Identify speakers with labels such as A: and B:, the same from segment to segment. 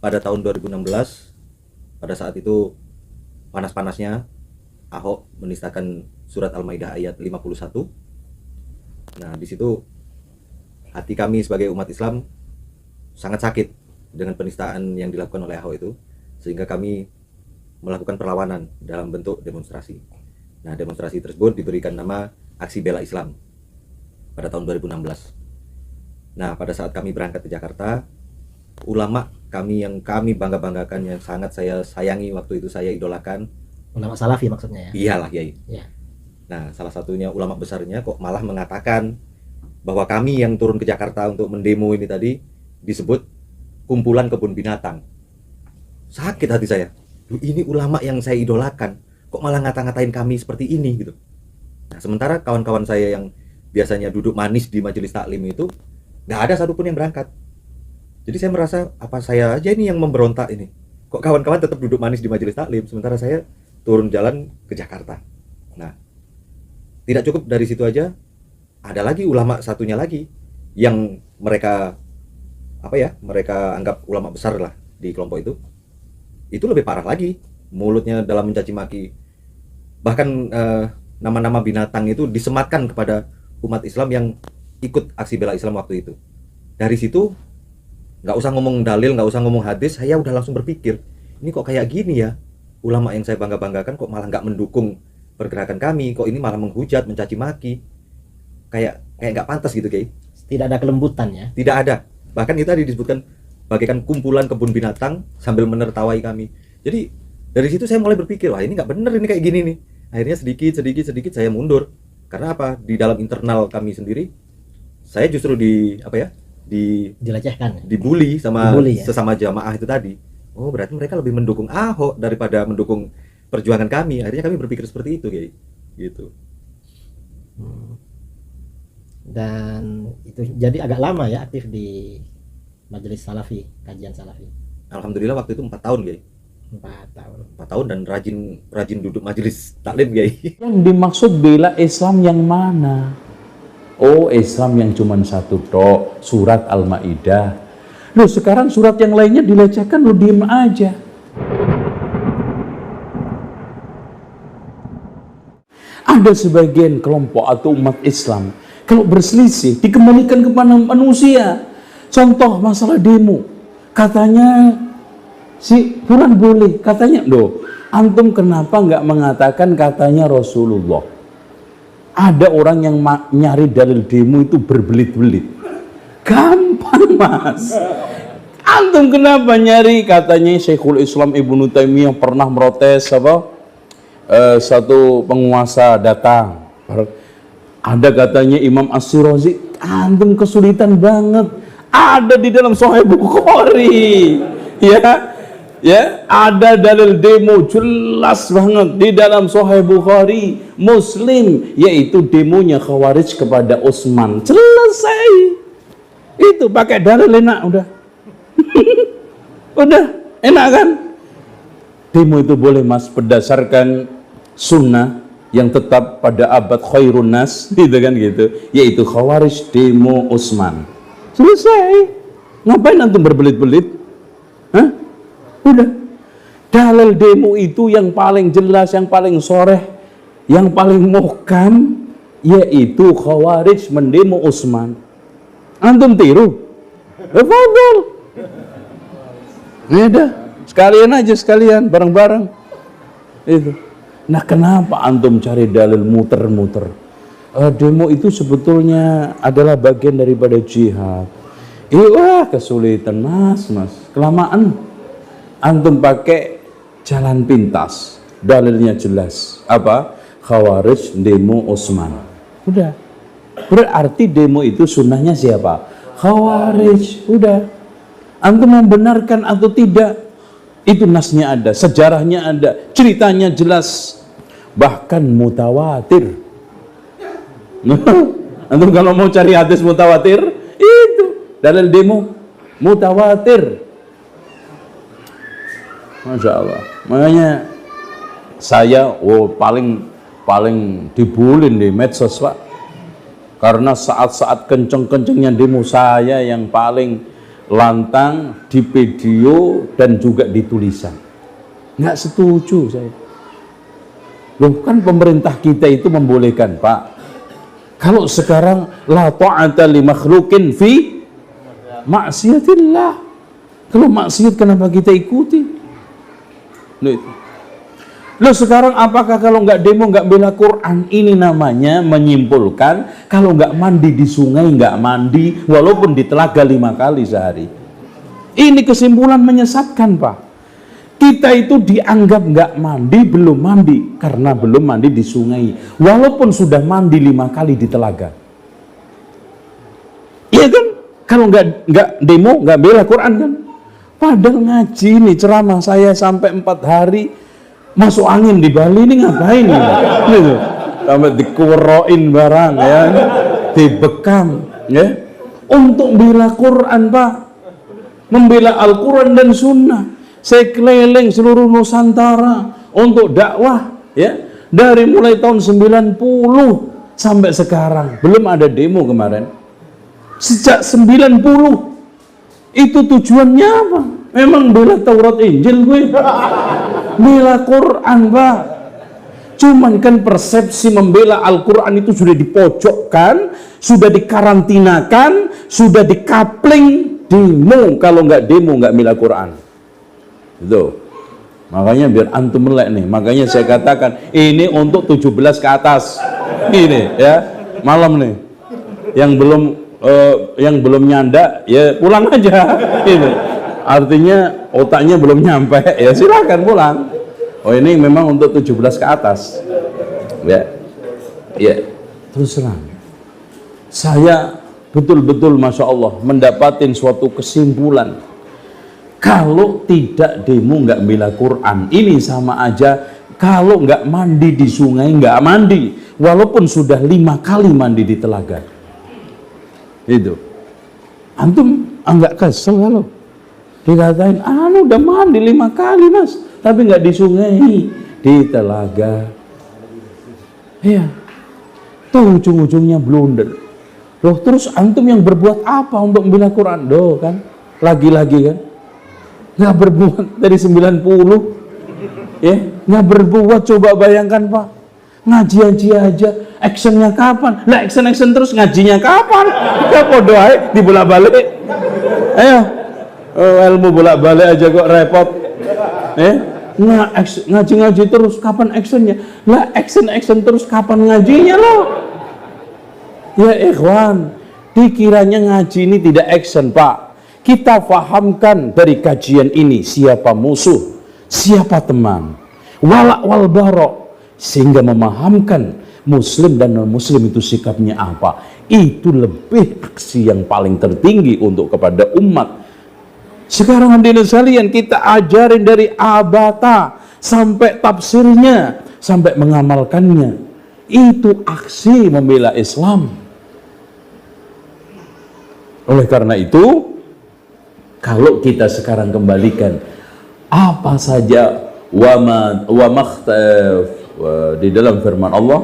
A: pada tahun 2016, pada saat itu panas-panasnya Ahok menistakan surat Al-Maidah ayat 51. Nah, di situ hati kami sebagai umat Islam sangat sakit dengan penistaan yang dilakukan oleh Ahok itu, sehingga kami melakukan perlawanan dalam bentuk demonstrasi. Nah, demonstrasi tersebut diberikan nama Aksi Bela Islam pada tahun 2016. Nah, pada saat kami berangkat ke Jakarta, ulama kami yang kami bangga-banggakan, yang sangat saya sayangi waktu itu, saya idolakan.
B: Ulama Salafi maksudnya ya?
A: Iyalah, Kiai.
B: Ya.
A: Nah, salah satunya ulama besarnya kok malah mengatakan bahwa kami yang turun ke Jakarta untuk mendemo ini tadi disebut kumpulan kebun binatang. Sakit hati saya. Ini ulama yang saya idolakan, kok malah ngata-ngatain kami seperti ini gitu. Nah, sementara kawan-kawan saya yang biasanya duduk manis di majelis taklim itu nggak ada satupun yang berangkat. Jadi saya merasa, apa saya aja ini yang memberontak ini? Kok kawan-kawan tetap duduk manis di majelis taklim, sementara saya turun jalan ke Jakarta. Nah, tidak cukup dari situ aja, ada lagi ulama satunya lagi yang mereka mereka anggap ulama besar lah di kelompok itu. Itu lebih parah lagi, mulutnya dalam mencaci maki. Bahkan nama-nama binatang itu disematkan kepada umat Islam yang ikut aksi bela Islam waktu itu. Dari situ nggak usah ngomong dalil, nggak usah ngomong hadis, saya udah langsung berpikir, ini kok kayak gini ya, ulama yang saya bangga-banggakan kok malah nggak mendukung pergerakan kami, kok ini malah menghujat, mencaci maki, kayak nggak pantas gitu, Kiai.
B: Tidak ada kelembutan ya?
A: Tidak ada. Bahkan itu tadi disebutkan bagaikan kumpulan kebun binatang sambil menertawai kami. Jadi dari situ saya mulai berpikir, wah ini nggak bener ini kayak gini nih. Akhirnya sedikit saya mundur. Karena apa? Di dalam internal kami sendiri, saya justru
B: dilecehkan,
A: dibully sama
B: ya?
A: Sesama jamaah itu tadi. Oh, berarti mereka lebih mendukung Ahok daripada mendukung perjuangan kami. Akhirnya kami berpikir seperti itu, Kiai. Gitu.
B: Dan itu jadi agak lama ya aktif di majelis Salafi, kajian Salafi.
A: Alhamdulillah waktu itu 4 tahun, Kiai.
B: 4 tahun.
A: 4 tahun dan rajin duduk majelis taklim, Kiai.
C: Yang dimaksud bela Islam yang mana? Oh, Islam yang cuma satu tok, surat Al-Maidah. Loh, sekarang surat yang lainnya dilecehkan, lo diem aja. Ada sebagian kelompok atau umat Islam kalau berselisih dikembalikan kepada manusia. Contoh masalah demo, katanya si Quran boleh, katanya loh, antum kenapa nggak mengatakan katanya Rasulullah? Ada orang yang nyari dalil demo itu berbelit-belit. Gampang, Mas. Antum kenapa nyari katanya Syekhul Islam Ibnu Taimiyah pernah protes satu penguasa datang. Ada katanya Imam As-Sirazi, antum kesulitan banget. Ada di dalam Sahih Bukhari. Ya, ada dalil demo jelas banget di dalam Sahih Bukhari, Muslim, yaitu demonya Khawarij kepada Utsman. Selesai. Itu pakai dalil enak udah. Udah enak kan? Demo itu boleh, Mas, berdasarkan sunnah yang tetap pada abad khairun nas, gitu kan gitu, yaitu Khawarij demo Utsman. Selesai. Ngapain antum berbelit-belit? Hah? Udah. Dalil demo itu yang paling jelas, yang paling soreh, yang paling muhkam, yaitu Khawarij mendemo Utsman. Antum tiru? Fadhol. Udah. Sekalian bareng-bareng. Itu. Nah, kenapa antum cari dalil muter-muter? Demo itu sebetulnya adalah bagian daripada jihad. Wah, kesulitan, Mas. Kelamaan. Antum pakai jalan pintas. Dalilnya jelas. Apa? Khawarij demo Utsman. Udah. Berarti demo itu sunnahnya siapa? Khawarij. Udah. Antum membenarkan atau tidak? Itu nasnya ada, sejarahnya ada, ceritanya jelas, bahkan mutawatir. Antum kalau mau cari hadis mutawatir, itu dalil demo mutawatir. Masya Allah. Makanya saya paling dibulin di medsos, Pak, karena saat-saat kenceng-kencengnya demo saya yang paling lantang, di video, dan juga di tulisan. Nggak setuju saya. Loh, kan pemerintah kita itu membolehkan, Pak. Kalau sekarang la ta'ata li makhlukin fi maksiatillah. Kalau maksiat kenapa kita ikuti? Loh, sekarang apakah kalau nggak demo nggak bela Quran? Ini namanya menyimpulkan kalau nggak mandi di sungai nggak mandi, walaupun di telaga 5 kali sehari. Ini kesimpulan menyesatkan, Pak. Kita itu dianggap nggak mandi, belum mandi karena belum mandi di sungai, walaupun sudah mandi 5 kali di telaga. Iya kan? Kalau nggak demo nggak bela Quran kan? Padahal ngaji nih ceramah saya sampai 4 hari. Masuk angin di Bali ini ngapain nih? Gitu. Sampai dikuroin barang ya, dibekam ya. Untuk bela Quran, Pak. Membela Al-Quran dan Sunnah. Saya keliling seluruh Nusantara untuk dakwah ya. Dari mulai tahun 90 sampai sekarang belum ada demo kemarin. Sejak 90 itu tujuannya apa? Memang bela Taurat Injil gue. Bela Quran, Pak. Cuman kan persepsi membela Al-Quran itu sudah dipojokkan, sudah dikarantinakan, sudah dikapling. Demo, kalau nggak demo nggak bela Quran. Itu. Makanya biar antum melek nih. Makanya saya katakan ini untuk 17 ke atas. Ini ya, malam nih. Yang belum nyanda ya pulang aja. Ini. Artinya otaknya belum nyampe ya silakan pulang. Oh, ini memang untuk 17 ke atas. Ya. Ya. Terus terang. Saya betul-betul Masya Allah mendapatin suatu kesimpulan. Kalau tidak demo nggak bela Quran, ini sama aja kalau nggak mandi di sungai nggak mandi, walaupun sudah 5 kali mandi di telaga. Itu. Antum nggak kesel kalau dikatain, udah mandi 5 kali mas, tapi nggak di sungai, di telaga. Iya. Tuh ujung-ujungnya blunder. Loh, terus antum yang berbuat apa untuk membela Quran? Doh kan, lagi-lagi kan, nggak berbuat dari 90, ya, nggak berbuat. Coba bayangkan Pak, ngaji aja, actionnya kapan? Lah action terus ngajinya kapan? Ya podo aja dibolak-balik. Ayo, ilmu bolak-balik aja kok repot. Ngaji terus kapan actionnya? Lah action terus kapan ngajinya loh? Ya ikhwan, dikiranya ngaji ini tidak action, Pak. Kita fahamkan dari kajian ini siapa musuh, siapa teman, walak wal barok, sehingga memahamkan muslim dan non muslim itu sikapnya apa. Itu lebih aksi yang paling tertinggi untuk kepada umat. Sekarang hadirin sekalian, kita ajarin dari abata sampai tafsirnya, sampai mengamalkannya. Itu aksi membela Islam. Oleh karena itu, kalau kita sekarang kembalikan apa saja di dalam firman Allah,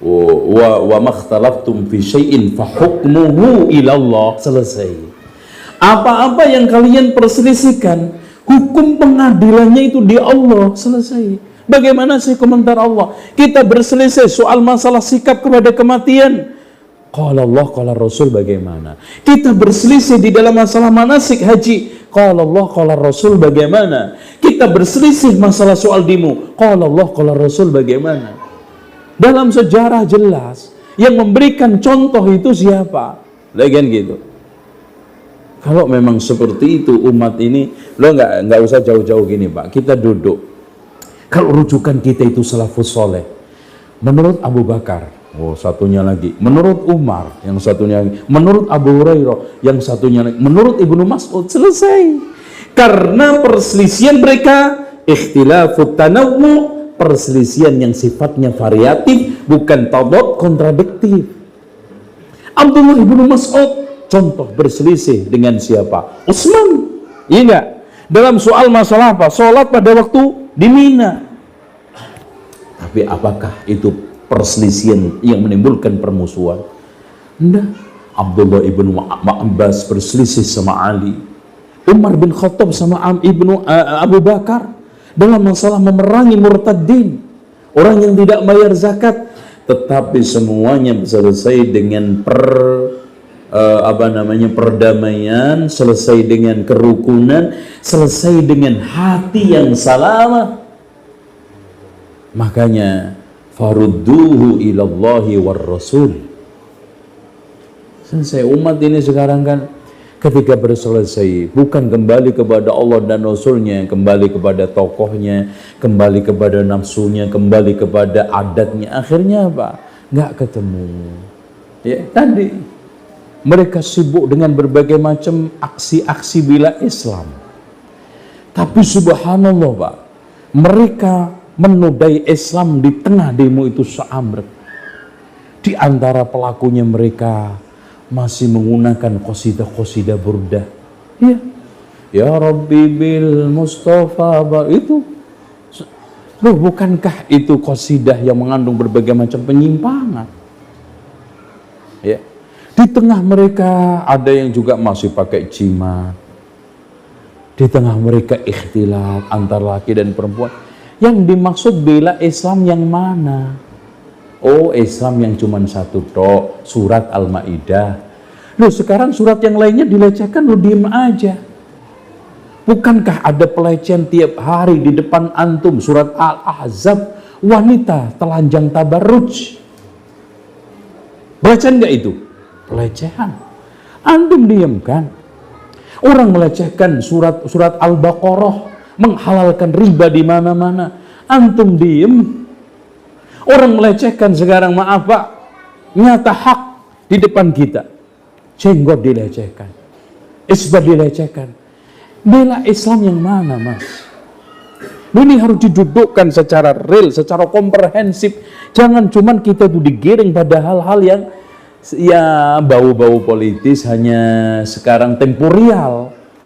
C: wa makhtalaftum fi syai'in fa hukmuhu ila Allah, selesai. Apa-apa yang kalian perselisihkan, hukum pengadilannya itu di Allah, selesai. Bagaimana sih komentar Allah? Kita berselisih soal masalah sikap kepada kematian, qala Allah, qala Rasul bagaimana? Kita berselisih di dalam masalah manasik haji, qala Allah, qala Rasul bagaimana? Kita berselisih masalah soal demo, qala Allah, qala Rasul bagaimana? Dalam sejarah jelas, yang memberikan contoh itu siapa? Lagian gitu. Kalau memang seperti itu umat ini, lo nggak usah jauh-jauh gini Pak. Kita duduk. Kalau rujukan kita itu salafus soleh, menurut Abu Bakar, satunya lagi, menurut Umar, yang satunya lagi, menurut Abu Hurairah, yang satunya lagi, menurut Ibnu Mas'ud, selesai. Karena perselisihan mereka ikhtilafut tanawwu, perselisihan yang sifatnya variatif, bukan tadad kontradiktif. Abdullah Ibnu Mas'ud contoh berselisih dengan siapa? Utsman. Iya enggak? Dalam soal masalah apa? Salat pada waktu di Mina. Tapi apakah itu perselisihan yang menimbulkan permusuhan? Enggak. Abdullah ibnu Abbas berselisih sama Ali, Umar bin Khattab sama Abu Bakar dalam masalah memerangi murtadin, orang yang tidak bayar zakat. Tetapi semuanya selesai dengan perdamaian, selesai dengan kerukunan, selesai dengan hati yang salamah. Makanya farudduhu ilallahi war rasul. Selesai. Umat ini sekarang kan ketika berselesai, bukan kembali kepada Allah dan Rasulnya, kembali kepada tokohnya, kembali kepada nafsunya, kembali kepada adatnya. Akhirnya apa? Nggak ketemu. Ya, tadi mereka sibuk dengan berbagai macam aksi-aksi bela Islam. Tapi subhanallah Pak, mereka menodai Islam di tengah demo itu seamret. Di antara pelakunya mereka masih menggunakan qasidah-qasidah burdah. Ya. Ya Rabbi bil Mustafa, itu. Loh, bukankah itu qasidah yang mengandung berbagai macam penyimpangan? Ya. Di tengah mereka ada yang juga masih pakai jimat. Di tengah mereka ikhtilat antar laki dan perempuan. Yang dimaksud bela Islam yang mana? Oh, Islam yang cuma satu tok, surat Al-Maidah. Loh, sekarang surat yang lainnya dilecehkan, lo diem aja. Bukankah ada pelecehan tiap hari di depan antum? Surat Al-Ahzab, wanita telanjang tabarruj. Pelecehan nggak itu? Pelecehan. Antum diem kan? Orang melecehkan surat Al-Baqarah, menghalalkan riba di mana-mana. Antum diem. Orang melecehkan sekarang, maaf Pak, nyata hak di depan kita. Jenggot dilecehkan, isbat dilecehkan. Bela Islam yang mana, Mas? Ini harus didudukkan secara real, secara komprehensif. Jangan cuman kita tuh digiring pada hal-hal yang ya bau-bau politis hanya sekarang temporal.